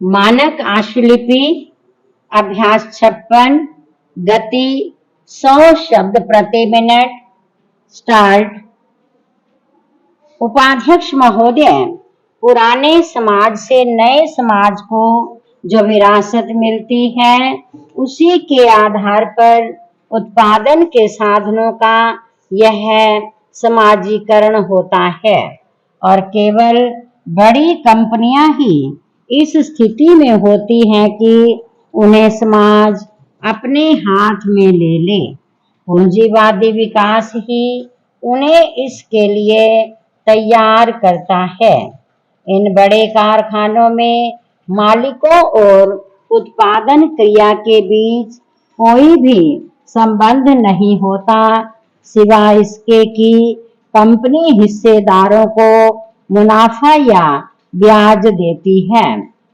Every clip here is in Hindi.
मानक आशुलिपि अभ्यास 56 गति 100 शब्द प्रति मिनट। स्टार्ट। उपाध्यक्ष महोदय, पुराने समाज से नए समाज को जो विरासत मिलती है उसी के आधार पर उत्पादन के साधनों का यह समाजीकरण होता है और केवल बड़ी कंपनियां ही इस स्थिति में होती हैं कि उन्हें समाज अपने हाथ में ले ले। पूंजीवादी विकास ही उन्हें इसके लिए तैयार करता है। इन बड़े कारखानों में मालिकों और उत्पादन क्रिया के बीच कोई भी संबंध नहीं होता, सिवाय इसके कि कंपनी हिस्सेदारों को मुनाफा या ब्याज देती है।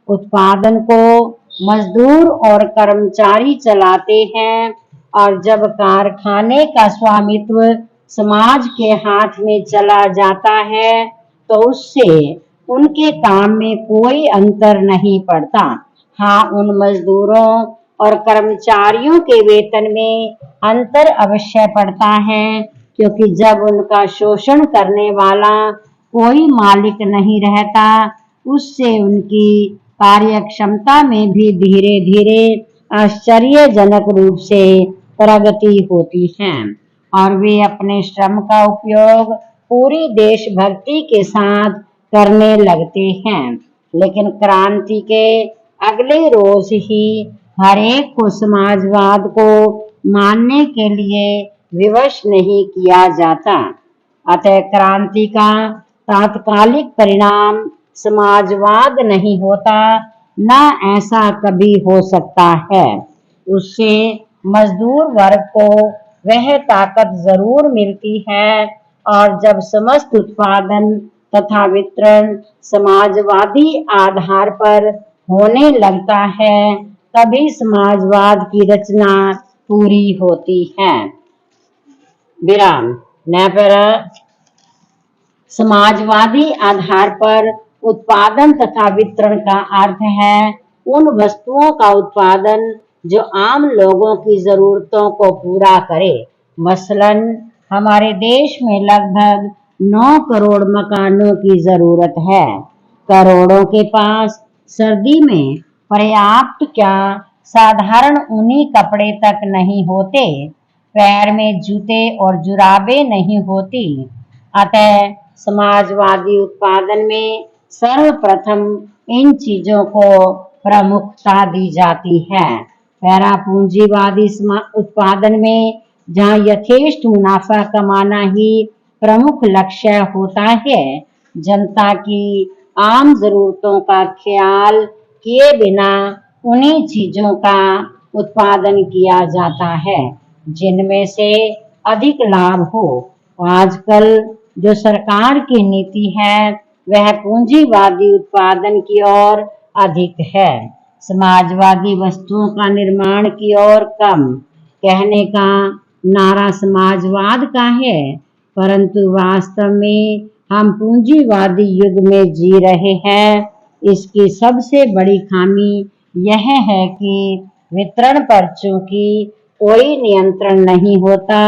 उत्पादन को मजदूर और कर्मचारी चलाते हैं और जब कारखाने का स्वामित्व समाज के हाथ में चला जाता है तो उससे उनके काम में कोई अंतर नहीं पड़ता। हाँ, उन मजदूरों और कर्मचारियों के वेतन में अंतर अवश्य पड़ता है, क्योंकि जब उनका शोषण करने वाला कोई मालिक नहीं रहता, उससे उनकी कार्यक्षमता में भी धीरे धीरे आश्चर्यजनक रूप से प्रगति होती है और वे अपने श्रम का उपयोग पूरी देशभक्ति के साथ करने लगते हैं। लेकिन क्रांति के अगले रोज ही हर एक को समाजवाद को मानने के लिए विवश नहीं किया जाता। अतः क्रांति का तात्कालिक परिणाम समाजवाद नहीं होता, न ऐसा कभी हो सकता है। उससे मजदूर वर्ग को वह ताकत जरूर मिलती है और जब समस्त उत्पादन तथा वितरण समाजवादी आधार पर होने लगता है तभी समाजवाद की रचना पूरी होती है। विराम। नेपरा। समाजवादी आधार पर उत्पादन तथा वितरण का अर्थ है उन वस्तुओं का उत्पादन जो आम लोगों की जरूरतों को पूरा करे। मसलन हमारे देश में लगभग 9 करोड़ मकानों की जरूरत है। करोड़ों के पास सर्दी में पर्याप्त क्या साधारण ऊनी कपड़े तक नहीं होते, पैर में जूते और जुराबें नहीं होती। अतः समाजवादी उत्पादन में सर्वप्रथम इन चीजों को प्रमुखता दी जाती है। पैरा पूंजीवादी उत्पादन में जहाँ यथेष्ट मुनाफा कमाना ही प्रमुख लक्ष्य होता है, जनता की आम जरूरतों का ख्याल किए बिना उन्हीं चीजों का उत्पादन किया जाता है जिनमें से अधिक लाभ हो। आजकल जो सरकार की नीति है वह पूंजीवादी उत्पादन की ओर अधिक है, समाजवादी वस्तुओं का निर्माण की ओर कम। कहने का नारा समाजवाद का है, परंतु वास्तव में हम पूंजीवादी युग में जी रहे हैं। इसकी सबसे बड़ी खामी यह है कि वितरण पर चूंकि कोई नियंत्रण नहीं होता,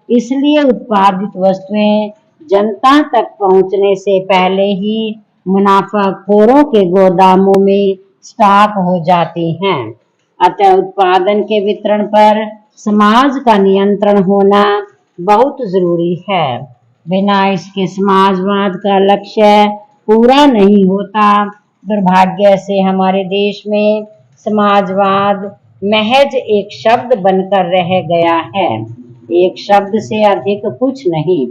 इसलिए उत्पादित वस्तुएं जनता तक पहुंचने से पहले ही मुनाफाखोरों के गोदामों में स्टॉक हो जाती हैं। अतः उत्पादन के वितरण पर समाज का नियंत्रण होना बहुत जरूरी है। बिना इसके समाजवाद का लक्ष्य पूरा नहीं होता। दुर्भाग्य से हमारे देश में समाजवाद महज एक शब्द बनकर रह गया है, एक शब्द से अधिक कुछ नहीं।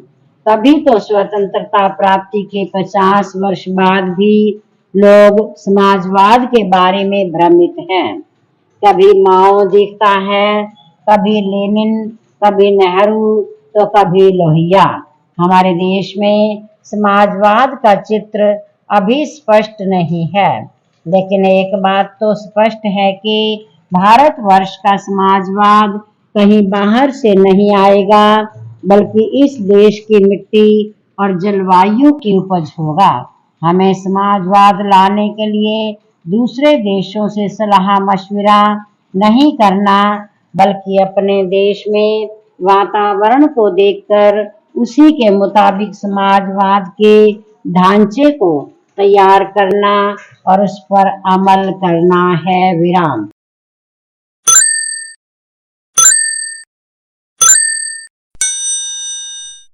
तभी तो स्वतंत्रता प्राप्ति के 50 वर्ष बाद भी लोग समाजवाद के बारे में भ्रमित हैं। कभी माओ दिखता है, कभी लेनिन, कभी नेहरू तो कभी लोहिया। हमारे देश में समाजवाद का चित्र अभी स्पष्ट नहीं है, लेकिन एक बात तो स्पष्ट है कि भारतवर्ष का समाजवाद कहीं बाहर से नहीं आएगा, बल्कि इस देश की मिट्टी और जलवायु की उपज होगा। हमें समाजवाद लाने के लिए दूसरे देशों से सलाह मशविरा नहीं करना, बल्कि अपने देश में वातावरण को देखकर उसी के मुताबिक समाजवाद के ढांचे को तैयार करना और उस पर अमल करना है। विराम।